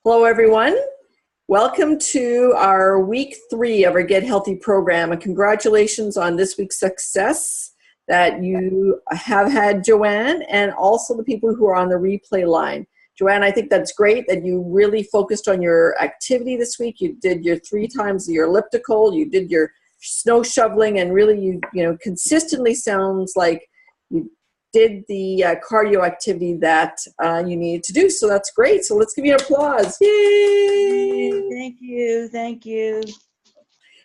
Hello, everyone. Welcome to our week 3 of our Get Healthy program, and congratulations on this week's success that you have had, Joanne, and also the people who are on the replay line. Joanne, I think that's great that you really focused on your activity this week. You did your 3 times your elliptical, you did your snow shoveling, and really you consistently sounds like you did the cardio activity that you needed to do. So that's great. So let's give you an applause. Yay! Thank you.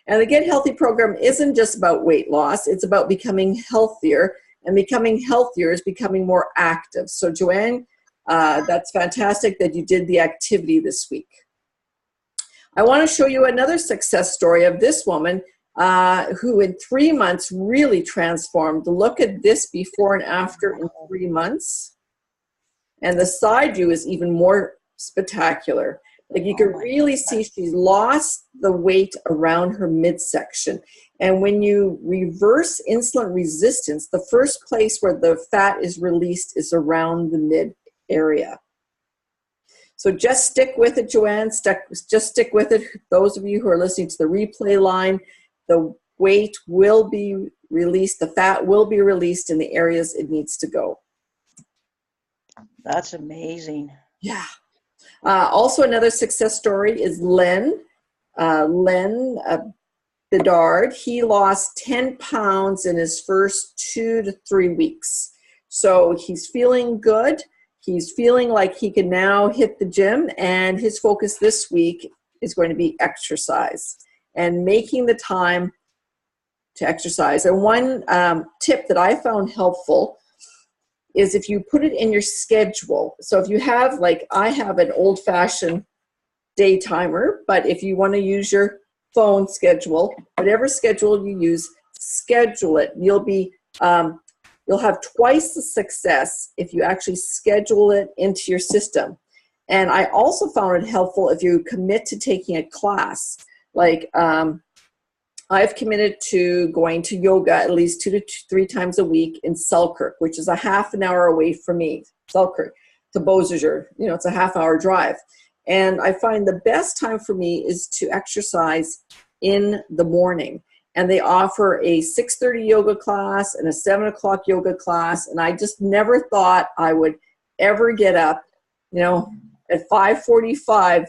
And the Get Healthy program isn't just about weight loss. It's about becoming healthier, and becoming healthier is becoming more active. So Joanne, that's fantastic that you did the activity this week. I want to show you another success story of this woman who in 3 months really transformed. Look at this before and after in 3 months. And the side view is even more spectacular. Like you can really see she's lost the weight around her midsection. And when you reverse insulin resistance, the first place where the fat is released is around the mid area. So just stick with it, Joanne. Just stick with it. Those of you who are listening to the replay line, the weight will be released, the fat will be released in the areas it needs to go. That's amazing. Yeah. Also another success story is Len Bedard. He lost 10 pounds in his first 2 to 3 weeks. So he's feeling good. He's feeling like he can now hit the gym, and his focus this week is going to be exercise and making the time to exercise. And one tip that I found helpful is if you put it in your schedule. So if you have, like I have an old-fashioned day timer, but if you want to use your phone schedule, whatever schedule you use, schedule it. You'll have twice the success if you actually schedule it into your system. And I also found it helpful if you commit to taking a class. Like I've committed to going to yoga at least 2 to 3 times a week in Selkirk, which is a half an hour away from me, Selkirk to Beausejour. It's a half-hour drive. And I find the best time for me is to exercise in the morning. And they offer a 6:30 yoga class and a 7 o'clock yoga class. And I just never thought I would ever get up, at 5:45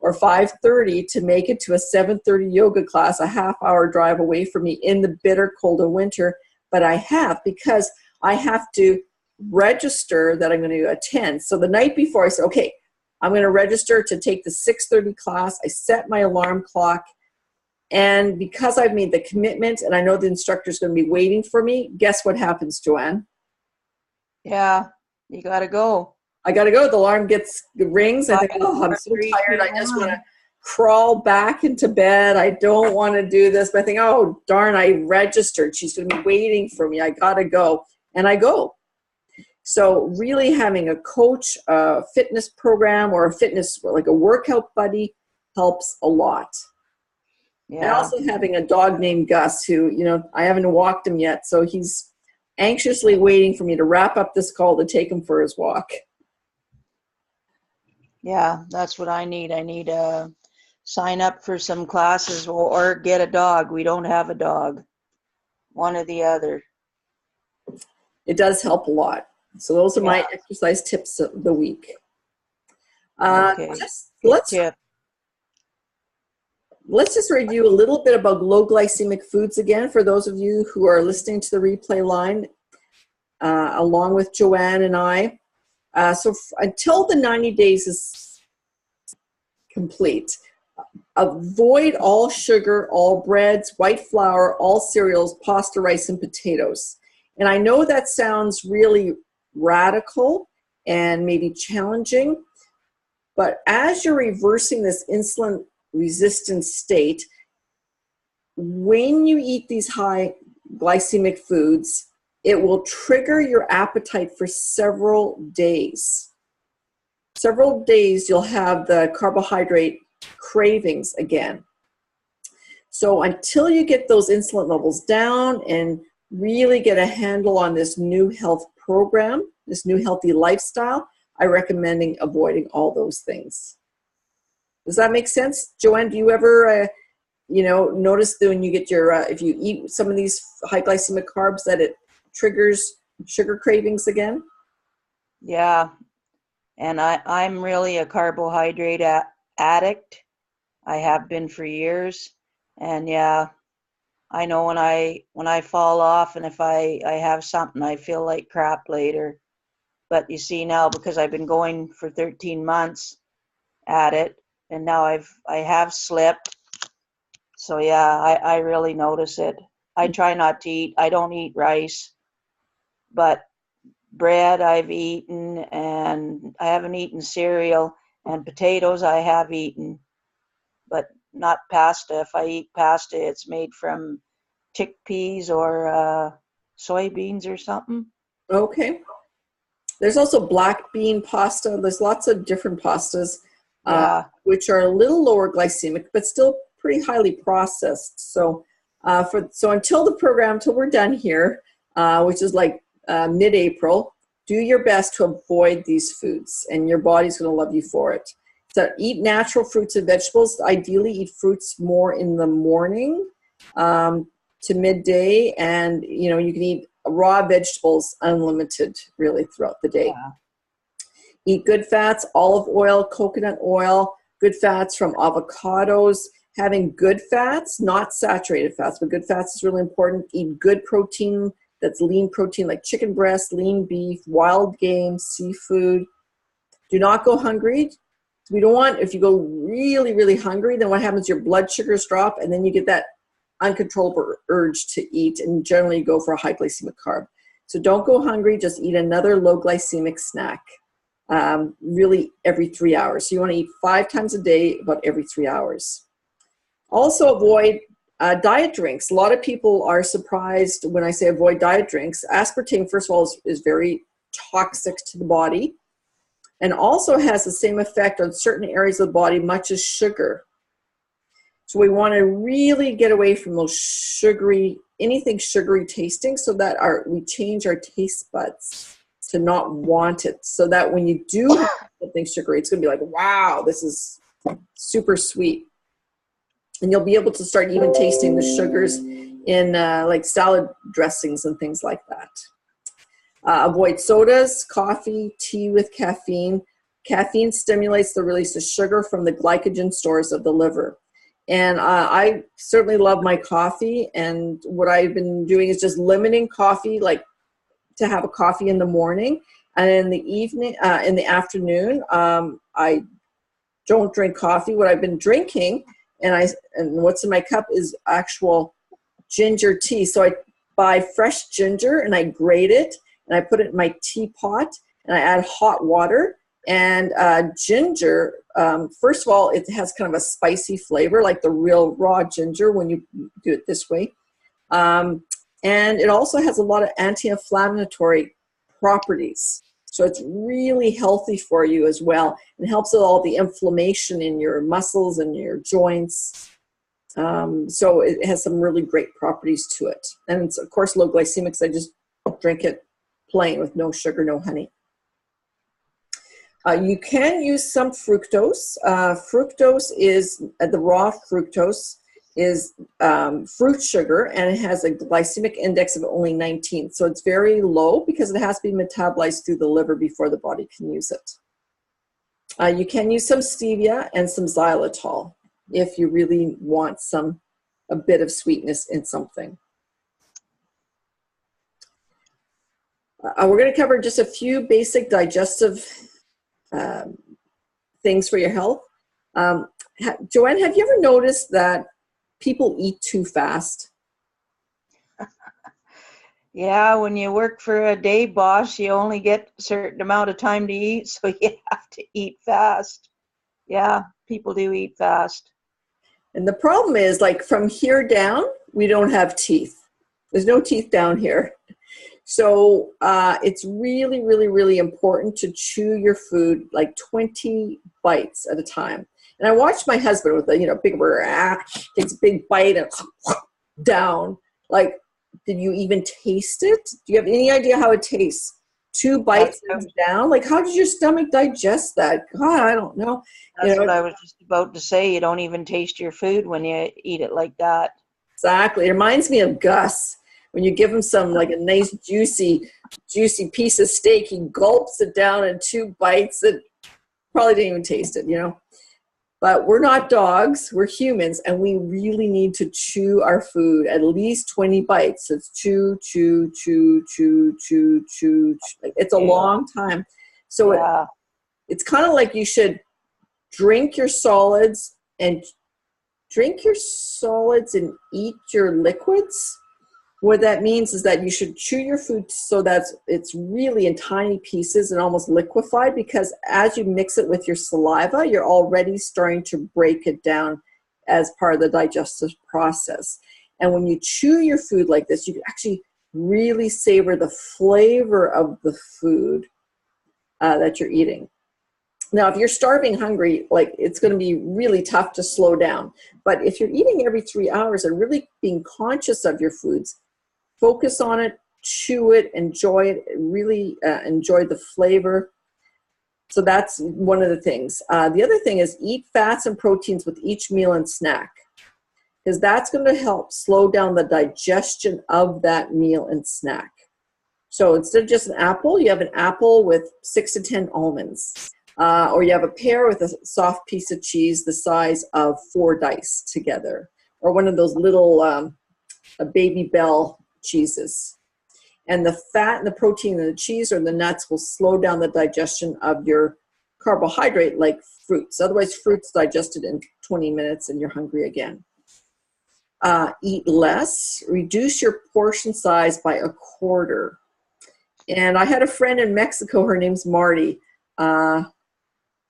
or 5:30 to make it to a 7:30 yoga class, a half-hour drive away from me in the bitter cold of winter. But I have, because I have to register that I'm going to attend. So the night before I said, okay, I'm going to register to take the 6:30 class. I set my alarm clock. And because I've made the commitment and I know the instructor's going to be waiting for me, guess what happens, Joanne? Yeah, you got to go. I got to go. The alarm rings. I think, I'm so tired. I just want to crawl back into bed. I don't want to do this. But I think, oh, darn, I registered. She's going to be waiting for me. I got to go. And I go. So really having a coach, a fitness program, or like a workout buddy helps a lot. Yeah. And also having a dog named Gus who, I haven't walked him yet. So he's anxiously waiting for me to wrap up this call to take him for his walk. Yeah, that's what I need. I need to sign up for some classes or get a dog. We don't have a dog. One or the other. It does help a lot. So those are my exercise tips of the week. Okay. Let's just review a little bit about low glycemic foods again for those of you who are listening to the replay line along with Joanne and I. So until the 90 days is complete, avoid all sugar, all breads, white flour, all cereals, pasta, rice, and potatoes. And I know that sounds really radical and maybe challenging, but as you're reversing this insulin resistant state, when you eat these high glycemic foods, it will trigger your appetite for several days. Several days you'll have the carbohydrate cravings again. So until you get those insulin levels down and really get a handle on this new health program, this new healthy lifestyle, I'm recommending avoiding all those things. Does that make sense? Joanne, do you ever, notice that when you get your, if you eat some of these high glycemic carbs, that it triggers sugar cravings again? Yeah. And I'm really a carbohydrate addict. I have been for years. And yeah, I know when I fall off and if I have something, I feel like crap later. But you see now, because I've been going for 13 months at it, and now I have slipped. So yeah, I really notice it. I try not to eat. I don't eat rice, but bread I've eaten, and I haven't eaten cereal, and potatoes I have eaten, but not pasta. If I eat pasta, it's made from chickpeas or soybeans or something. Okay. There's also black bean pasta. There's lots of different pastas, Yeah. which are a little lower glycemic, but still pretty highly processed. So, so until the program, till we're done here, which is like mid-April, do your best to avoid these foods, and your body's going to love you for it. So, eat natural fruits and vegetables. Ideally, eat fruits more in the morning to midday, and you can eat raw vegetables unlimited really throughout the day. Yeah. Eat good fats, olive oil, coconut oil, good fats from avocados. Having good fats, not saturated fats, but good fats is really important. Eat good protein, that's lean protein like chicken breast, lean beef, wild game, seafood. Do not go hungry. We don't want, if you go really, really hungry, then what happens, your blood sugars drop, and then you get that uncontrollable urge to eat, and generally you go for a high glycemic carb. So don't go hungry, just eat another low glycemic snack, really every 3 hours. So you want to eat 5 times a day, about every 3 hours. Also avoid diet drinks. A lot of people are surprised when I say avoid diet drinks. Aspartame, first of all, is very toxic to the body, and also has the same effect on certain areas of the body, much as sugar. So we want to really get away from those anything sugary tasting, so that we change our taste buds to not want it. So that when you do have something sugary, it's going to be like, wow, this is super sweet. And you'll be able to start even tasting the sugars in like salad dressings and things like that. Avoid sodas, coffee, tea with caffeine. Caffeine stimulates the release of sugar from the glycogen stores of the liver. And I certainly love my coffee, and what I've been doing is just limiting coffee, like to have a coffee in the morning, and in the evening, in the afternoon, I don't drink coffee. What I've been drinking, and what's in my cup is actual ginger tea. So I buy fresh ginger and I grate it, and I put it in my teapot, and I add hot water. And ginger, first of all, it has kind of a spicy flavor, like the real raw ginger when you do it this way. And it also has a lot of anti-inflammatory properties. So it's really healthy for you as well. It helps with all the inflammation in your muscles and your joints. So it has some really great properties to it. And it's, of course, low glycemic, so I just drink it plain with no sugar, no honey. You can use some fructose. Fructose is, the raw fructose is fruit sugar, and it has a glycemic index of only 19. So it's very low because it has to be metabolized through the liver before the body can use it. You can use some stevia and some xylitol if you really want a bit of sweetness in something. We're going to cover just a few basic digestive things for your health. Joanne, have you ever noticed that people eat too fast? Yeah, when you work for a day boss, you only get a certain amount of time to eat, so you have to eat fast. Yeah, people do eat fast. And the problem is, like, from here down, we don't have teeth. There's no teeth down here. So it's really, really, really important to chew your food like 20 bites at a time. And I watched my husband with a big takes a big bite and down. Like, did you even taste it? Do you have any idea how it tastes? 2 bites and down. Like, how does your stomach digest that? God, I don't know. That's what I was just about to say. You don't even taste your food when you eat it like that. Exactly. It reminds me of Gus. When you give him some, like a nice juicy piece of steak, he gulps it down in 2 bites and probably didn't even taste it, But we're not dogs, we're humans, and we really need to chew our food at least 20 bites. It's chew, chew, chew, chew, chew, chew. It's a long time. So it's kind of like you should drink your solids and eat your liquids. What that means is that you should chew your food so that it's really in tiny pieces and almost liquefied, because as you mix it with your saliva, you're already starting to break it down as part of the digestive process. And when you chew your food like this, you can actually really savor the flavor of the food that you're eating. Now, if you're starving hungry, like, it's going to be really tough to slow down. But if you're eating every 3 hours and really being conscious of your foods, focus on it, chew it, enjoy it, really enjoy the flavor. So that's one of the things. The other thing is eat fats and proteins with each meal and snack, because that's going to help slow down the digestion of that meal and snack. So instead of just an apple, you have an apple with 6 to 10 almonds. Or you have a pear with a soft piece of cheese the size of 4 dice together. Or one of those little Baby Bell cheeses. And the fat and the protein and the cheese or the nuts will slow down the digestion of your carbohydrate, like fruits. Otherwise, fruit's digested in 20 minutes and you're hungry again. Eat less. Reduce your portion size by 1/4. And I had a friend in Mexico. Her name's Marty.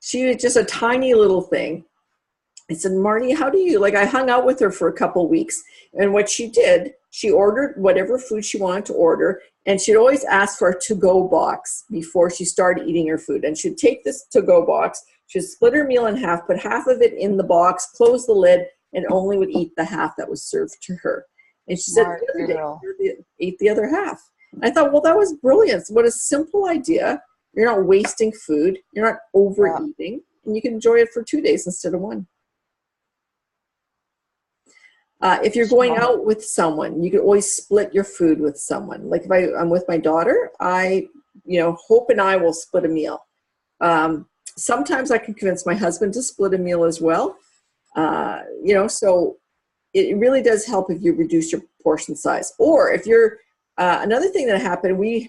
She was just a tiny little thing. I said, Marty, how do you, I hung out with her for a couple weeks. And what she did, she ordered whatever food she wanted to order. And she'd always ask for a to-go box before she started eating her food. And she'd take this to-go box, she'd split her meal in half, put half of it in the box, close the lid, and only would eat the half that was served to her. And she said, the other day, ate the other half. I thought, well, that was brilliant. What a simple idea. You're not wasting food. You're not overeating. And you can enjoy it for 2 days instead of 1. If you're going out with someone, you can always split your food with someone. Like if I'm with my daughter, Hope and I will split a meal. Sometimes I can convince my husband to split a meal as well. So it really does help if you reduce your portion size. Or if you're, another thing that happened,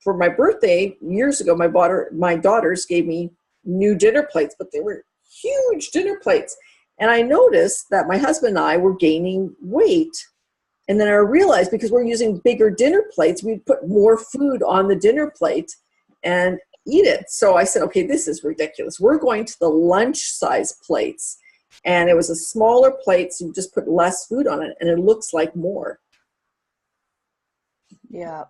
for my birthday years ago, my daughters gave me new dinner plates, but they were huge dinner plates. And I noticed that my husband and I were gaining weight. And then I realized, because we're using bigger dinner plates, we'd put more food on the dinner plate and eat it. So I said, okay, this is ridiculous. We're going to the lunch size plates. And it was a smaller plate, so you just put less food on it, and it looks like more. Yeah.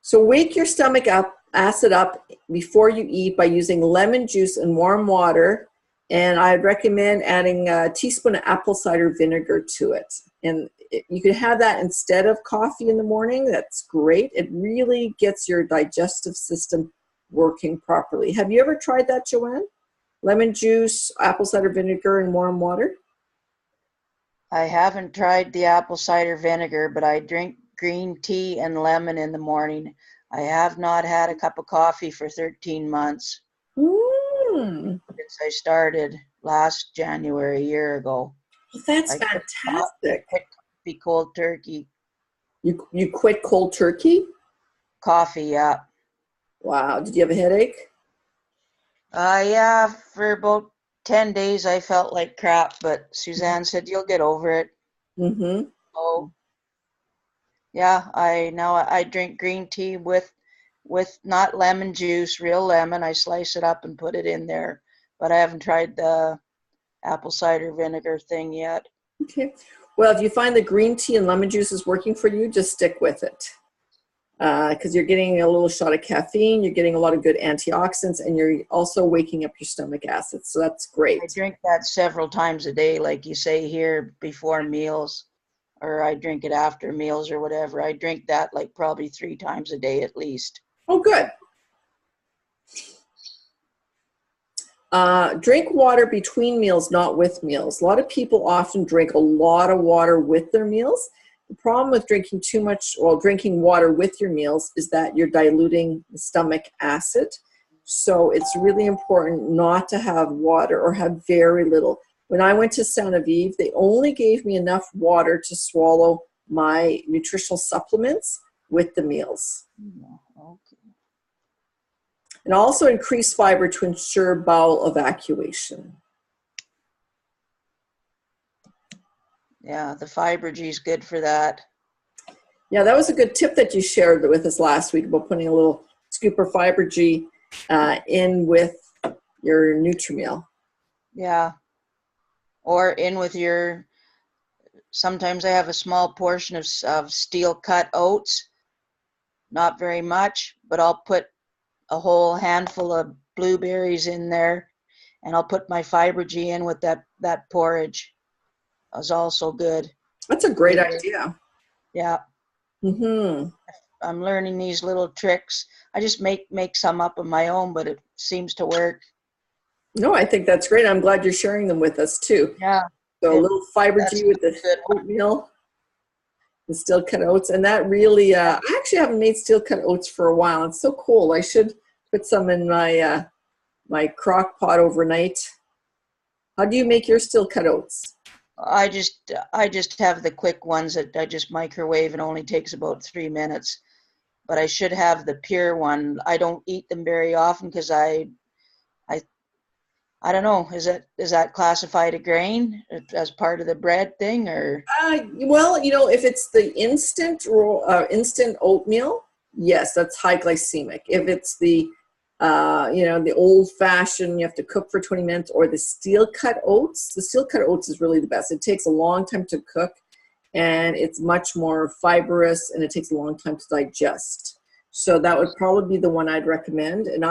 So wake your stomach up, acid up before you eat by using lemon juice and warm water. And I'd recommend adding a teaspoon of apple cider vinegar to it. And you can have that instead of coffee in the morning. That's great. It really gets your digestive system working properly. Have you ever tried that, Joanne? Lemon juice, apple cider vinegar, and warm water? I haven't tried the apple cider vinegar, but I drink green tea and lemon in the morning. I have not had a cup of coffee for 13 months. Since I started last January, a year ago. Well, that's fantastic. Quit coffee cold turkey. You quit cold turkey? Coffee, yeah. Wow. Did you have a headache? Yeah, for about 10 days I felt like crap, but Suzanne said you'll get over it. Mm-hmm. So yeah, I drink green tea with not lemon juice, real lemon. I slice it up and put it in there, but I haven't tried the apple cider vinegar thing yet. Okay. Well, if you find the green tea and lemon juice is working for you, just stick with it. Because you're getting a little shot of caffeine, you're getting a lot of good antioxidants, and you're also waking up your stomach acid. So that's great. I drink that several times a day, like you say here, before meals. or I drink it after meals or whatever. I drink that like probably 3 times a day at least. Oh, good. Drink water between meals, not with meals. A lot of people often drink a lot of water with their meals. The problem with drinking too much, well, drinking water with your meals is that you're diluting the stomach acid. So it's really important not to have water or have very little. When I went to Saint Aviv, they only gave me enough water to swallow my nutritional supplements with the meals. Okay. And also increase fiber to ensure bowel evacuation. Yeah, the Fibergy is good for that. Yeah, that was a good tip that you shared with us last week about putting a little scoop of Fibergy in with your Nutrimeal. Yeah. Or in with your, sometimes I have a small portion of steel cut oats, not very much, but I'll put a whole handful of blueberries in there, and I'll put my Fibergy in with that porridge. It's also good. That's a great idea. Yeah. Mm-hmm. I'm learning these little tricks. I just make some up on my own, but it seems to work. No, I think that's great. I'm glad you're sharing them with us too. Yeah. So a little Fibergy with the oatmeal, the steel cut oats, and that really, I actually haven't made steel cut oats for a while. It's so cold. I should put some in my my crock pot overnight. How do you make your steel cut oats? I just have the quick ones that I just microwave and only takes about 3 minutes. But I should have the pure one. I don't eat them very often because I don't know. Is that classified a grain as part of the bread thing, or? Well, you know, if it's the instant oatmeal, yes, that's high glycemic. If it's the the old fashioned, you have to cook for 20 minutes, or the steel cut oats. The steel cut oats is really the best. It takes a long time to cook, and it's much more fibrous, and it takes a long time to digest. So that would probably be the one I'd recommend. And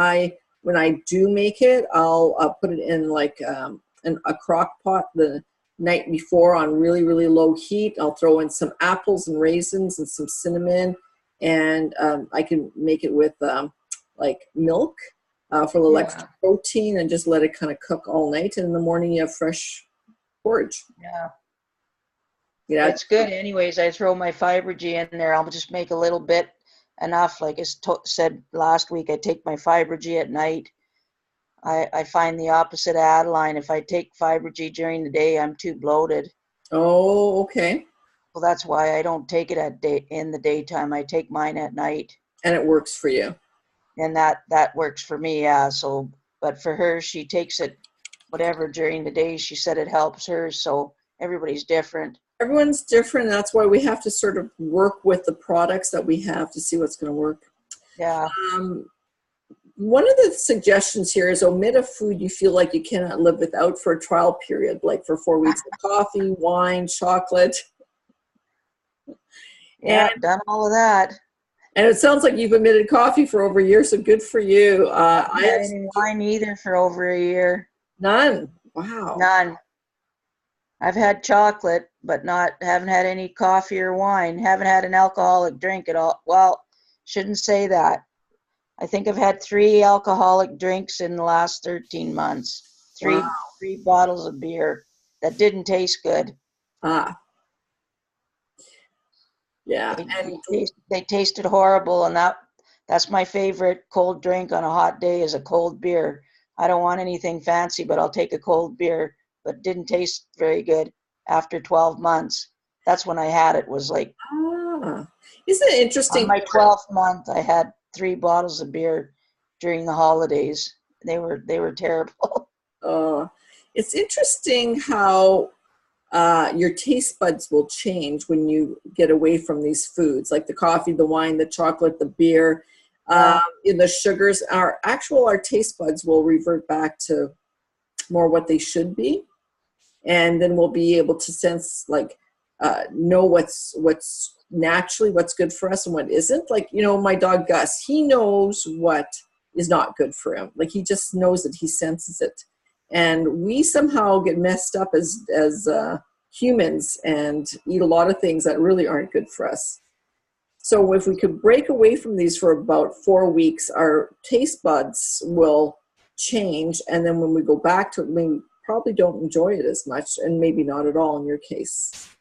when I do make it, I'll put it in like a crock pot the night before on really, really low heat. I'll throw in some apples and raisins and some cinnamon, and I can make it with like milk for a little extra protein, and just let it kind of cook all night. And in the morning, you have fresh porridge. Yeah, It's good. Anyways, I throw my Fibergy in there. I'll just make a little bit, enough. Like I said last week, I take my Fibergy at night. I find the opposite of Adeline. If I take Fibergy during the day, I'm too bloated. Oh, okay. Well, that's why I don't take it in the daytime. I take mine at night. And it works for you. And that works for me, yeah. So, but for her, she takes it whatever during the day. She said it helps her. So everybody's different. Everyone's different. That's why we have to sort of work with the products that we have to see what's going to work. Yeah. One of the suggestions here is omit a food you feel like you cannot live without for a trial period, like for 4 weeks. Coffee, wine, chocolate. Yeah, I've done all of that. And it sounds like you've omitted coffee for over a year, so good for you. I haven't had any wine either for over a year. None. Wow. None. I've had chocolate, but haven't had any coffee or wine. Haven't had an alcoholic drink at all. Well, shouldn't say that. I think I've had 3 alcoholic drinks in the last 13 months. Three bottles of beer that didn't taste good. Yeah. They tasted horrible, and that's my favorite cold drink on a hot day is a cold beer. I don't want anything fancy, but I'll take a cold beer, but didn't taste very good after 12 months. That's when I had it, was like, isn't it interesting? On my 12th month, I had 3 bottles of beer during the holidays. They were terrible. It's interesting how your taste buds will change when you get away from these foods, like the coffee, the wine, the chocolate, the beer, the sugars. Our taste buds will revert back to more what they should be, and then we'll be able to sense, like, know what's naturally what's good for us and what isn't. Like, my dog Gus, he knows what is not good for him. Like, he just knows it, he senses it. And we somehow get messed up as humans and eat a lot of things that really aren't good for us. So if we could break away from these for about 4 weeks, our taste buds will change. And then when we go back to it, we probably don't enjoy it as much, and maybe not at all in your case.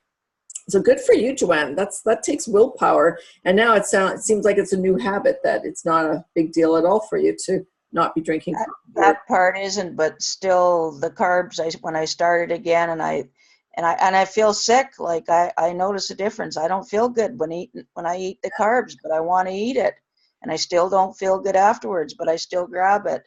So good for you, Joanne. That takes willpower. And now it seems like it's a new habit, that it's not a big deal at all for you to not be drinking coffee. That part isn't, but still the carbs, when I started again and I feel sick, like I notice a difference. I don't feel good when I eat the carbs, but I want to eat it. And I still don't feel good afterwards, but I still grab it.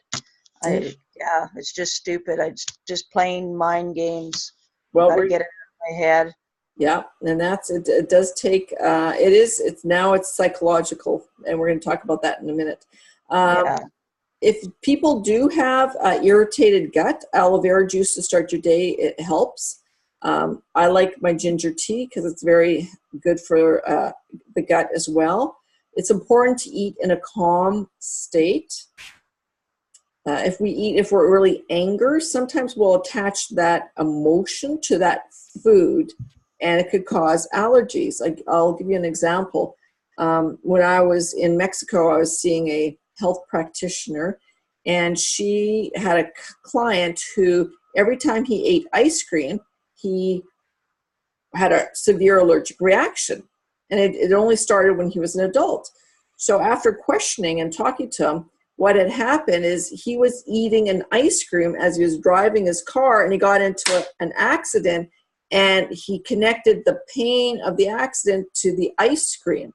Yeah, it's just stupid. It's just plain mind games. Well, Got to get it out of my head. Yeah, and that's it. It does take. It's psychological, and we're going to talk about that in a minute. Yeah. If people do have irritated gut, aloe vera juice to start your day, it helps. I like my ginger tea because it's very good for the gut as well. It's important to eat in a calm state. If we're really angry, sometimes we'll attach that emotion to that food, and it could cause allergies. I'll give you an example. When I was in Mexico, I was seeing a health practitioner, and she had a client who every time he ate ice cream, he had a severe allergic reaction. And it only started when he was an adult. So after questioning and talking to him, what had happened is he was eating an ice cream as he was driving his car, and he got into an accident, and he connected the pain of the accident to the ice cream.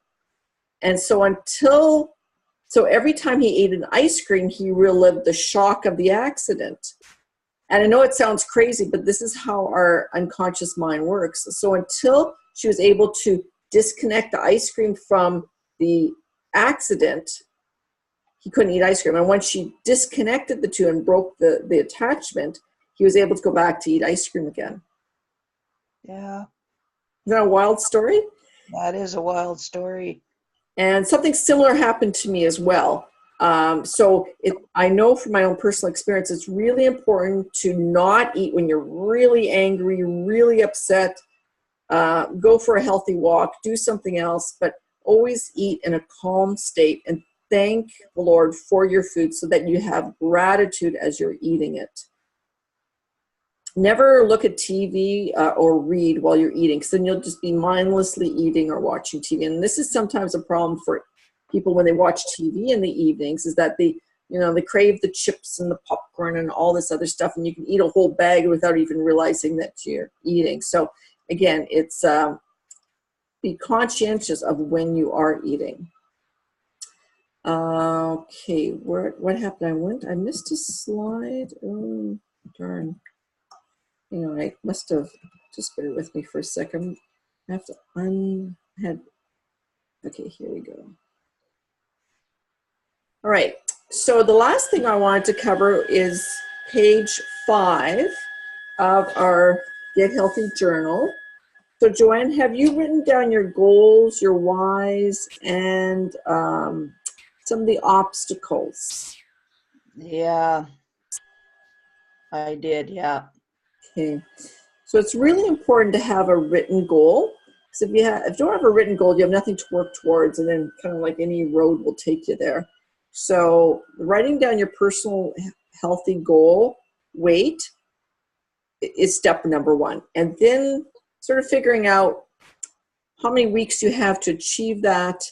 And so every time he ate an ice cream, he relived the shock of the accident. And I know it sounds crazy, but this is how our unconscious mind works. So until she was able to disconnect the ice cream from the accident, he couldn't eat ice cream. And once she disconnected the two and broke the attachment, he was able to go back to eat ice cream again. Yeah. Isn't that a wild story? That is a wild story. And something similar happened to me as well. I know from my own personal experience, it's really important to not eat when you're really angry, really upset. Go for a healthy walk, do something else, but always eat in a calm state and thank the Lord for your food so that you have gratitude as you're eating it. Never look at TV or read while you're eating, because then you'll just be mindlessly eating or watching TV. And this is sometimes a problem for people when they watch TV in the evenings, is that they crave the chips and the popcorn and all this other stuff, and you can eat a whole bag without even realizing that you're eating. So again, it's be conscientious of when you are eating. Okay, what happened? I missed a slide. Oh, darn. I must have, just bear with me for a second. I have to okay, here we go. All right, so the last thing I wanted to cover is page 5 of our Get Healthy journal. So Joanne, have you written down your goals, your whys, and some of the obstacles? Yeah, I did, yeah. Okay, so it's really important to have a written goal. So if you don't have a written goal, you have nothing to work towards, and then kind of like any road will take you there. So writing down your personal healthy goal weight is step number 1. And then sort of figuring out how many weeks you have to achieve that,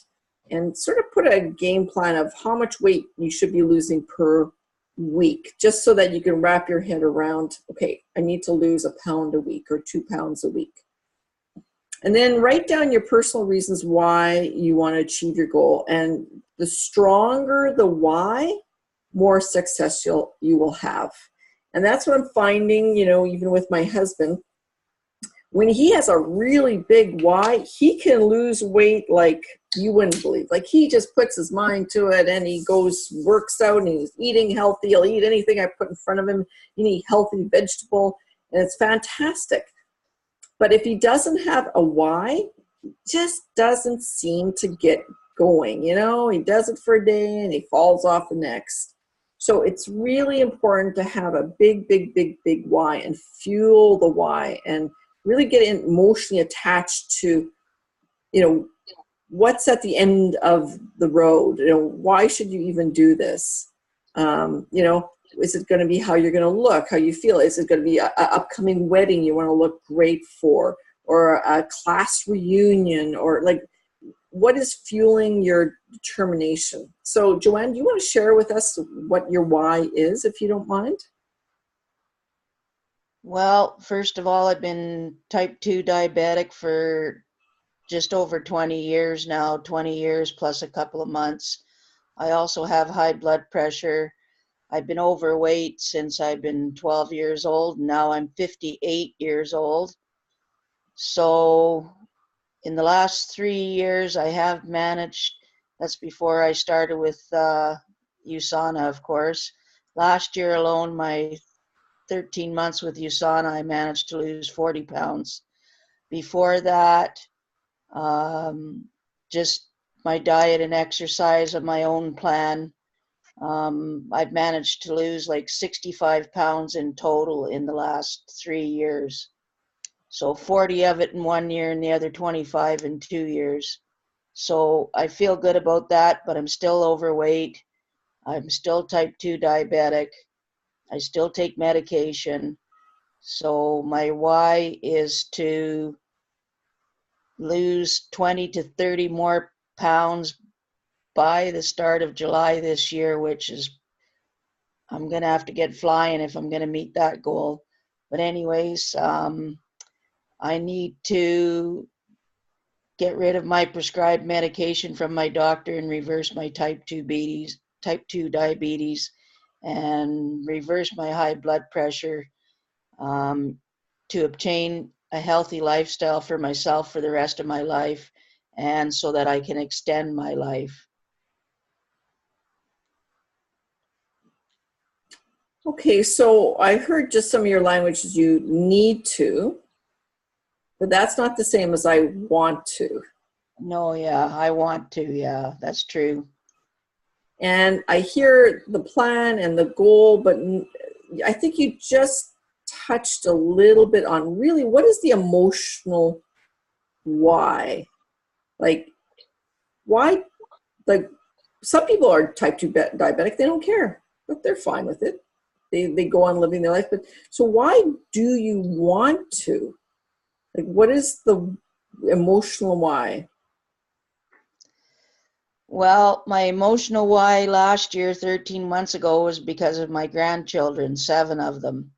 and sort of put a game plan of how much weight you should be losing per week, just so that you can wrap your head around, okay, I need to lose a pound a week or 2 pounds a week. And then write down your personal reasons why you want to achieve your goal. And the stronger the why, more success you will have. And that's what I'm finding, even with my husband. When he has a really big why, he can lose weight like you wouldn't believe. Like, he just puts his mind to it, and he works out, and he's eating healthy. He'll eat anything I put in front of him. You eat healthy vegetable, and it's fantastic. But if he doesn't have a why, he just doesn't seem to get going. He does it for a day, and he falls off the next. So it's really important to have a big, big, big, big why, and fuel the why, and really get emotionally attached to, you know, what's at the end of the road. You know, why should you even do this? You know, is it going to be how you're going to look, how you feel? Is it going to be a upcoming wedding you want to look great for, or a class reunion, or like, what is fueling your determination? So Joanne, do you want to share with us what your why is, if you don't mind? Well, first of all, I've been type 2 diabetic for just over 20 years now, 20 years plus a couple of months. I also have high blood pressure. I've been overweight since I've been 12 years old. Now I'm 58 years old. So in the last 3 years, I have managed, that's before I started with USANA, of course. Last year alone, my 13 months with USANA, I managed to lose 40 pounds. Before that, just my diet and exercise of my own plan. I've managed to lose like 65 pounds in total in the last 3 years. So 40 of it in 1 year and the other 25 in 2 years. So I feel good about that, but I'm still overweight. I'm still type 2 diabetic. I still take medication. So my why is to lose 20 to 30 more pounds by the start of July this year, which is, I'm going to have to get flying if I'm going to meet that goal. But anyways, I need to get rid of my prescribed medication from my doctor and reverse my type 2 diabetes, and reverse my high blood pressure, to obtain a healthy lifestyle for myself for the rest of my life, and so that I can extend my life. Okay, so I heard just some of your languages, you need to, but that's not the same as I want to. No, yeah, I want to. Yeah, that's true. And I hear the plan and the goal, but I think you just touched a little bit on really what is the emotional why? Like, why? Like, some people are type 2 diabetic, they don't care, but they're fine with it. They go on living their life. But so why do you want to? Like, what is the emotional why? Well, my emotional why last year, 13 months ago, was because of my grandchildren, 7 of them.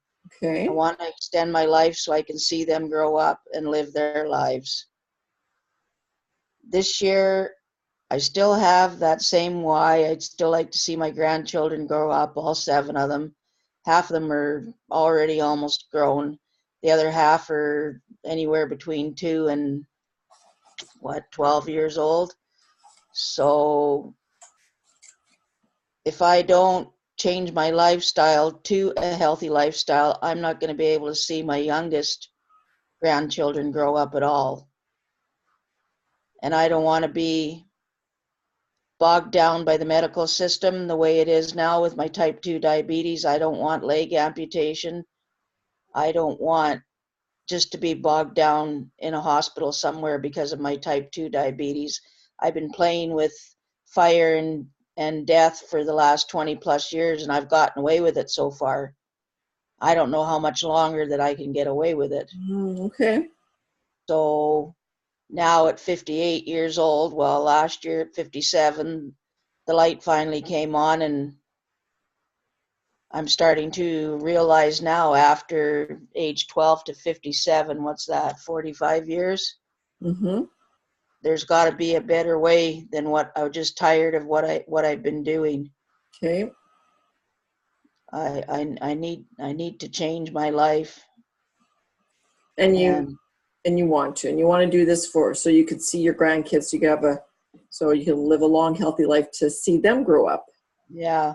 I Okay. want to extend my life so I can see them grow up and live their lives. This year, I still have that same why. I'd still like to see my grandchildren grow up, all 7 of them. Half of them are already almost grown. The other half are anywhere between 2 and 12 years old. So if I don't change my lifestyle to a healthy lifestyle, I'm not going to be able to see my youngest grandchildren grow up at all. And I don't want to be bogged down by the medical system the way it is now with my type 2 diabetes. I don't want leg amputation. I don't want just to be bogged down in a hospital somewhere because of my type 2 diabetes. I've been playing with fire and death for the last 20 plus years, and I've gotten away with it so far. I don't know how much longer that I can get away with it. Okay. So now at 58 years old, well, last year at 57, the light finally came on, and I'm starting to realize now after age 12 to 57, what's that, 45 years? Mm-hmm. There's got to be a better way than what I was just tired of what I've been doing. Okay. I need to change my life. And And you want to, and you want to do this so you could see your grandkids, so you can live a long, healthy life to see them grow up. yeah.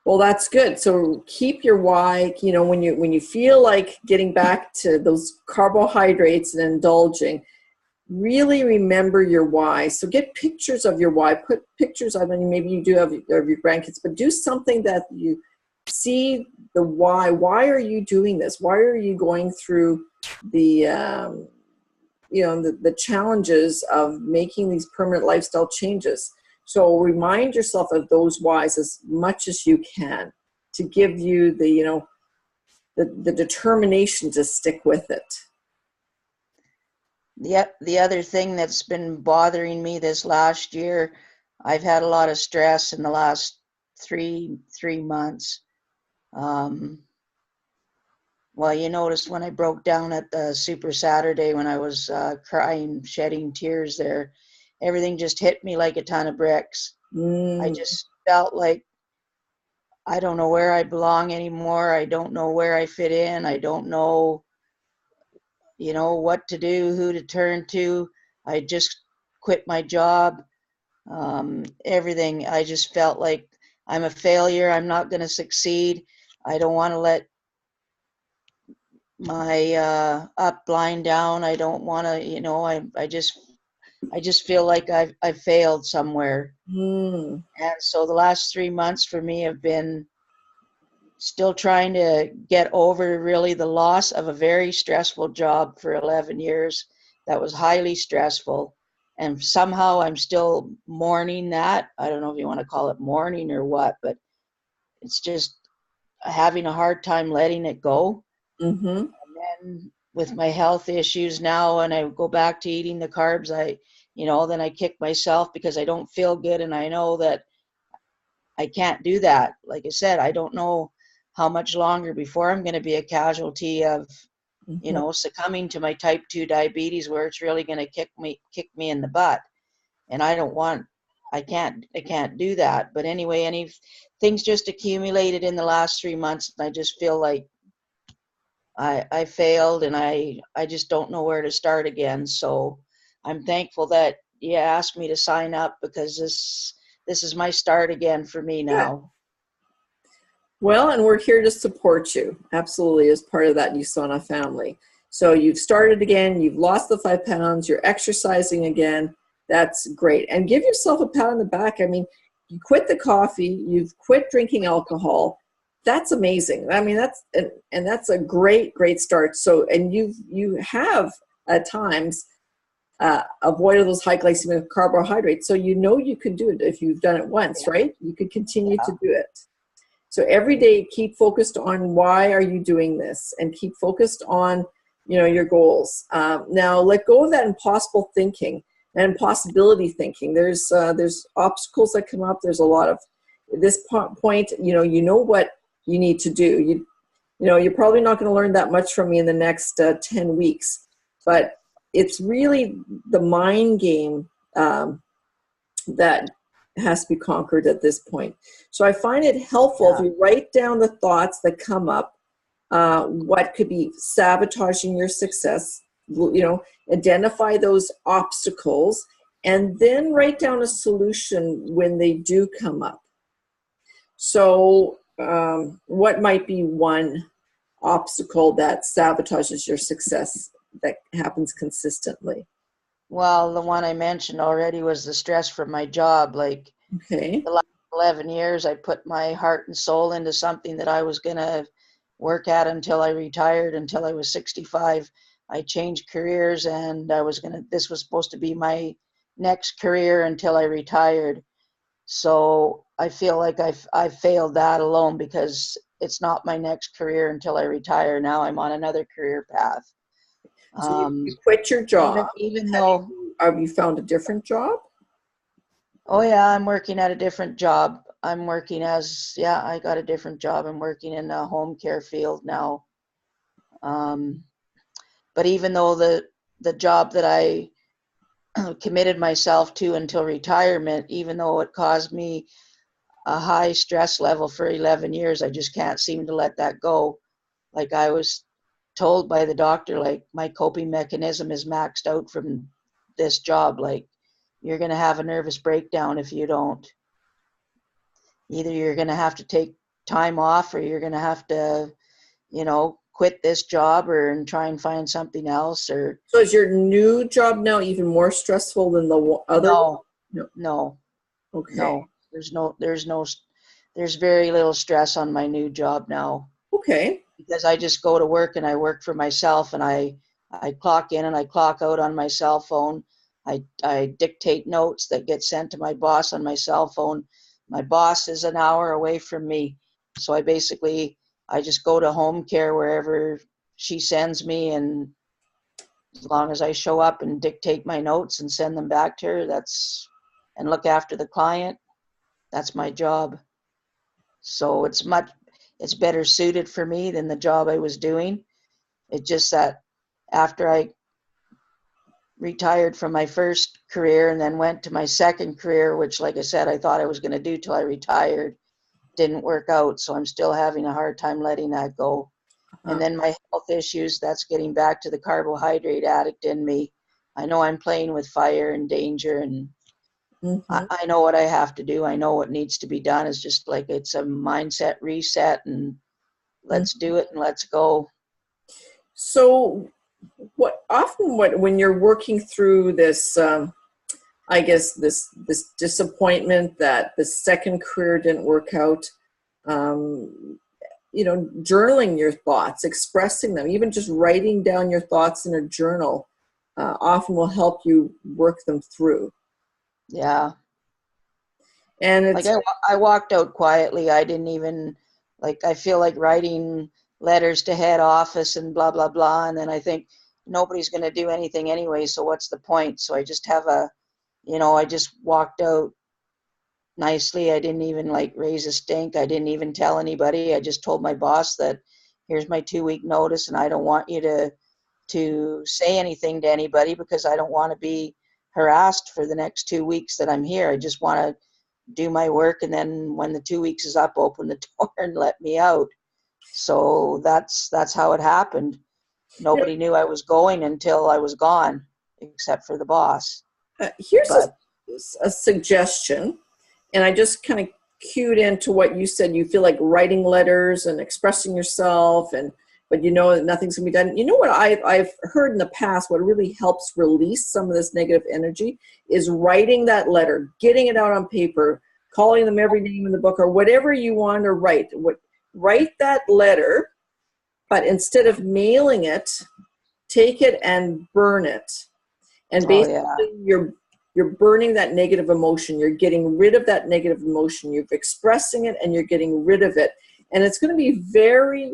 Well, that's good. So keep your why, when you feel like getting back to those carbohydrates and indulging, really remember your why. So get pictures of your why, put pictures of, and maybe you do have your grandkids, but do something that you see see the why. Why are you doing this? Why are you going through the the challenges of making these permanent lifestyle changes? So remind yourself of those whys as much as you can to give you the determination to stick with it. The other thing that's been bothering me this last year, I've had a lot of stress in the last three months. Well, you noticed when I broke down at the Super Saturday when I was crying, shedding tears there, everything just hit me like a ton of bricks. I just felt like I don't know where I belong anymore. I don't know where I fit in. I don't know, what to do, who to turn to. I just quit my job. Everything. I just felt like I'm a failure. I'm not going to succeed. I don't want to let my upline down. I don't want to, I just feel like I failed somewhere. And so the last 3 months for me have been still trying to get over really the loss of a very stressful job for 11 years that was highly stressful. And somehow I'm still mourning that. I don't know if you want to call it mourning or what, but it's just having a hard time letting it go. Mm-hmm. And then with my health issues now, and I go back to eating the carbs, then I kick myself because I don't feel good. And I know that I can't do that. Like I said, I don't know how much longer before I'm going to be a casualty of, succumbing to my type 2 diabetes, where it's really going to kick me in the butt. And I can't do that. But anyway, any things just accumulated in the last 3 months. And I just feel like I failed, and I just don't know where to start again. So I'm thankful that you asked me to sign up, because this is my start again for me now. Well, and we're here to support you, absolutely, as part of that USANA family. So you've started again, you've lost the 5 pounds, you're exercising again. That's great. And give yourself a pat on the back. I mean, you quit the coffee, you've quit drinking alcohol. That's amazing. I mean, that's a great start. So, and you have at times avoided those high glycemic carbohydrates. So you could do it if you've done it once, right? You could continue to do it. So every day, keep focused on why are you doing this, and keep focused on, your goals. Now, let go of that impossible thinking and impossibility thinking. There's obstacles that come up. There's a lot of, at this point, you know what you need to do. You're probably not going to learn that much from me in the next 10 weeks, but it's really the mind game that has to be conquered at this point. So I find it helpful if you write down the thoughts that come up, what could be sabotaging your success, identify those obstacles, and then write down a solution when they do come up. So what might be one obstacle that sabotages your success that happens consistently? Well, the one I mentioned already was the stress from my job. Like, okay, the last 11 years, I put my heart and soul into something that I was going to work at until I retired, until I was 65. I changed careers, and this was supposed to be my next career until I retired. So I feel like I've failed that alone, because it's not my next career until I retire. Now I'm on another career path. So you quit your job. Even though, have you found a different job? Oh yeah, I'm working at a different job. I got a different job. I'm working in the home care field now. But even though the job that I committed myself to until retirement, even though it caused me a high stress level for 11 years, I just can't seem to let that go. Like, I was told by the doctor, like, my coping mechanism is maxed out from this job. Like, you're going to have a nervous breakdown if you don't. Either you're going to have to take time off, or you're going to have to, quit this job and try and find something else. Or so is your new job now even more stressful than the other? No. Okay. No. There's there's very little stress on my new job now, Okay. because I just go to work and I work for myself, and I clock in and I clock out on my cell phone. I dictate notes that get sent to my boss on my cell phone. My boss is an hour away from me. So I just go to home care wherever she sends me, and as long as I show up and dictate my notes and send them back to her, and look after the client, that's my job. So it's better suited for me than the job I was doing. It's just that after I retired from my first career and then went to my second career, which, like I said, I thought I was going to do till I retired, didn't work out. So I'm still having a hard time letting that go. And then my health issues, that's getting back to the carbohydrate addict in me. I know I'm playing with fire and danger, and Mm-hmm. I know what I have to do. I know what needs to be done. It's just like it's a mindset reset, and let's do it and let's go. So when you're working through this, I guess this disappointment that the second career didn't work out, journaling your thoughts, expressing them, even just writing down your thoughts in a journal, often will help you work them through. Yeah. And Like it's I walked out quietly. I didn't even, like, I feel like writing letters to head office and blah, blah, blah. And then I think nobody's going to do anything anyway. So what's the point? So I just I just walked out nicely. I didn't even like raise a stink. I didn't even tell anybody. I just told my boss that here's my 2-week notice, and I don't want you to say anything to anybody, because I don't want to be harassed for the next 2 weeks that I'm here. I just want to do my work, and then when the 2 weeks is up, open the door and let me out. So that's how it happened. Nobody knew I was going until I was gone, except for the boss. Here's But a suggestion, and I just kind of cued into what you said. You feel like writing letters and expressing yourself, but you know that nothing's gonna be done. You know what I've heard in the past, what really helps release some of this negative energy is writing that letter, getting it out on paper, calling them every name in the book, or whatever you want to write. Write that letter, but instead of mailing it, take it and burn it. And oh basically yeah, you're burning that negative emotion. You're getting rid of that negative emotion. You're expressing it and you're getting rid of it. And it's going to be very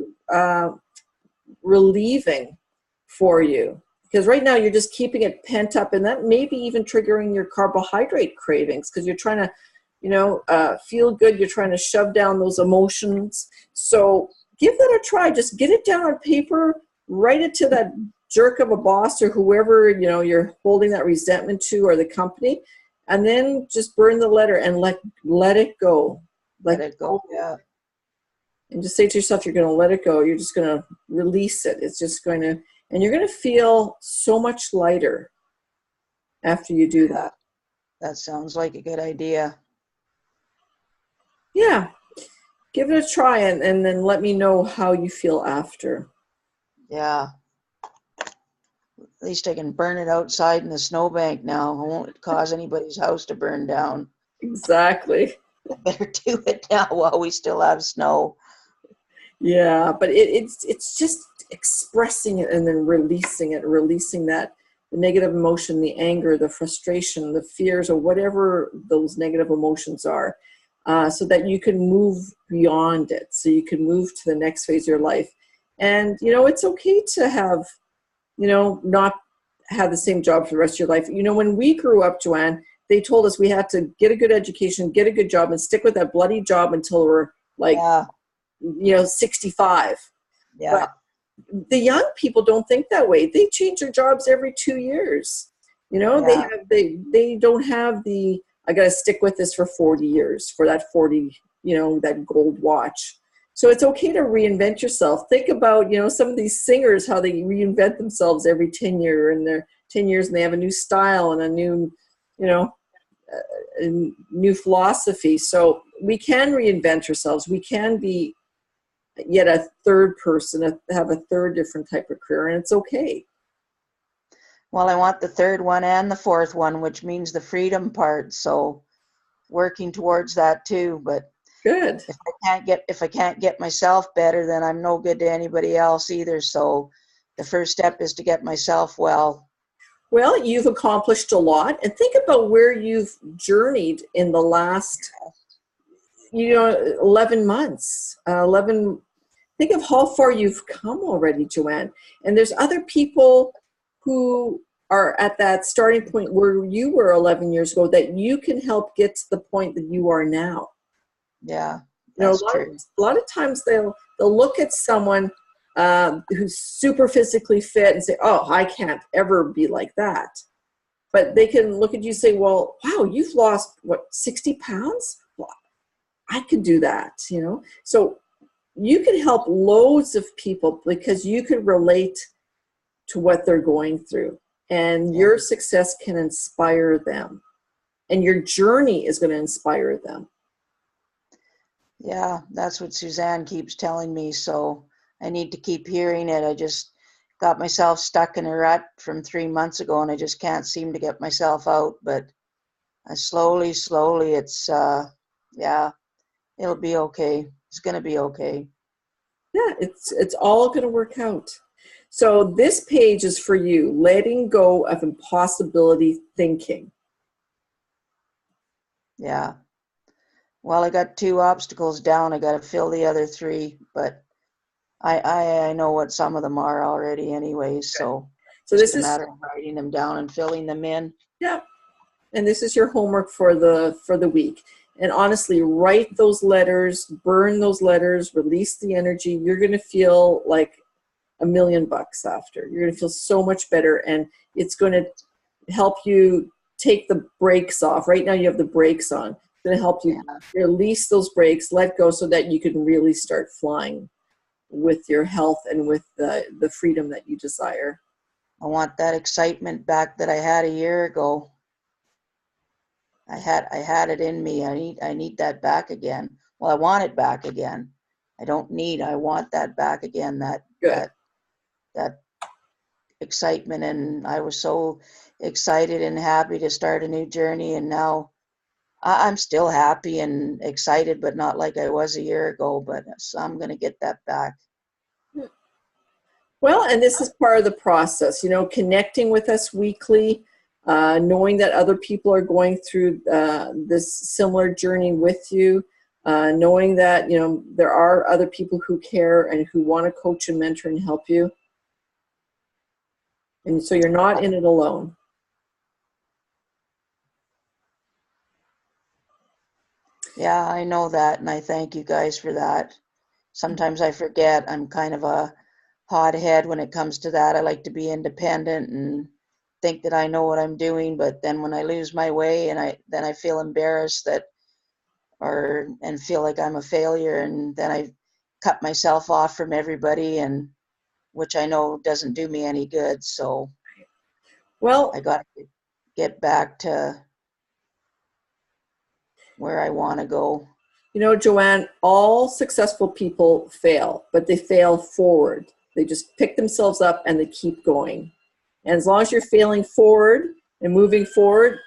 relieving for you, because right now you're just keeping it pent up, and that may be even triggering your carbohydrate cravings, because you're trying to feel good. You're trying to shove down those emotions. So give that a try. Just get it down on paper, write it to that jerk of a boss or whoever you're holding that resentment to, or the company, and then just burn the letter and let it go. let it go. Yeah. And just say to yourself, you're going to let it go. You're just going to release it. It's just going to, and you're going to feel so much lighter after you do that. That sounds like a good idea. Yeah. Give it a try, and then let me know how you feel after. Yeah. At least I can burn it outside in the snowbank now. I won't cause anybody's house to burn down. Exactly. I better do it now while we still have snow. Yeah, but it's just expressing it and then releasing it, releasing that the negative emotion, the anger, the frustration, the fears, or whatever those negative emotions are, so that you can move beyond it, so you can move to the next phase of your life. And it's okay to have not have the same job for the rest of your life. When we grew up, Joanne, they told us we had to get a good education, get a good job, and stick with that bloody job until we're like Yeah. 65. Yeah. But the young people don't think that way. They change their jobs every 2 years. Yeah. They don't have the, I got to stick with this for 40 years for that 40, that gold watch. So it's okay to reinvent yourself. Think about, some of these singers, how they reinvent themselves every 10 years, and they're 10 years and they have a new style and a new, a new philosophy. So we can reinvent ourselves. We can be yet a third person, have a third different type of career, and it's okay. Well, I want the third one and the fourth one, which means the freedom part. So working towards that too. But Good. If I can't get myself better, then I'm no good to anybody else either. So the first step is to get myself well. Well, you've accomplished a lot, and think about where you've journeyed in the last, 11 months. 11. Think of how far you've come already, Joanne. And there's other people who are at that starting point where you were 11 years ago that you can help get to the point that you are now. Yeah, You know, that's true. a lot of times they'll look at someone who's super physically fit and say, "Oh, I can't ever be like that." But they can look at you and say, "Well, wow, you've lost what, 60 pounds? Well, I could do that." So you can help loads of people because you can relate to what they're going through, and Yeah. your success can inspire them, and your journey is going to inspire them. Yeah, that's what Suzanne keeps telling me. So I need to keep hearing it. I just got myself stuck in a rut from 3 months ago and I just can't seem to get myself out. But slowly, yeah, it'll be okay. It's going to be okay. Yeah, it's all going to work out. So this page is for you, letting go of impossibility thinking. Yeah. Well, I got 2 obstacles down. I got to fill the other 3, but I know what some of them are already anyway. So So just this a is, matter of writing them down and filling them in. yeah, and this is your homework for the week. And honestly, write those letters, burn those letters, release the energy. You're going to feel like $1,000,000 after. You're going to feel so much better, and it's going to help you take the brakes off. Right now you have the brakes on. It's going to help you Yeah. release those brakes, let go, so that you can really start flying with your health and with the freedom that you desire. I want that excitement back that I had a year ago. I had it in me. I need that back again. Well, I want it back again. I want that back again. That Good. that that excitement, and I was so excited and happy to start a new journey, and now I'm still happy and excited, but not like I was a year ago. But so I'm going to get that back. Well, and this is part of the process, connecting with us weekly, knowing that other people are going through this similar journey with you, knowing that, there are other people who care and who want to coach and mentor and help you. And so you're not in it alone. Yeah, I know that, and I thank you guys for that. Sometimes I forget I'm kind of a hothead when it comes to that. I like to be independent and think that I know what I'm doing, but then when I lose my way and I feel embarrassed and feel like I'm a failure, and then I cut myself off from everybody, and which I know doesn't do me any good. So Well, I got to get back to where I want to go. Joanne, all successful people fail, but they fail forward. They just pick themselves up and they keep going. And as long as you're failing forward and moving forward,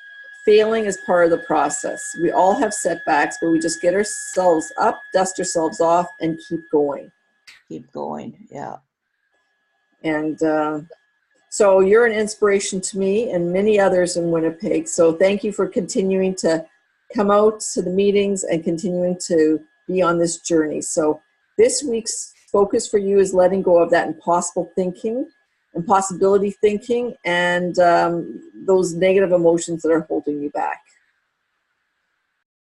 failing is part of the process. We all have setbacks, but we just get ourselves up, dust ourselves off, and keep going. Keep going. Yeah. And so you're an inspiration to me and many others in Winnipeg. So thank you for continuing to come out to the meetings and continuing to be on this journey. So this week's focus for you is letting go of that impossibility thinking, and those negative emotions that are holding you back.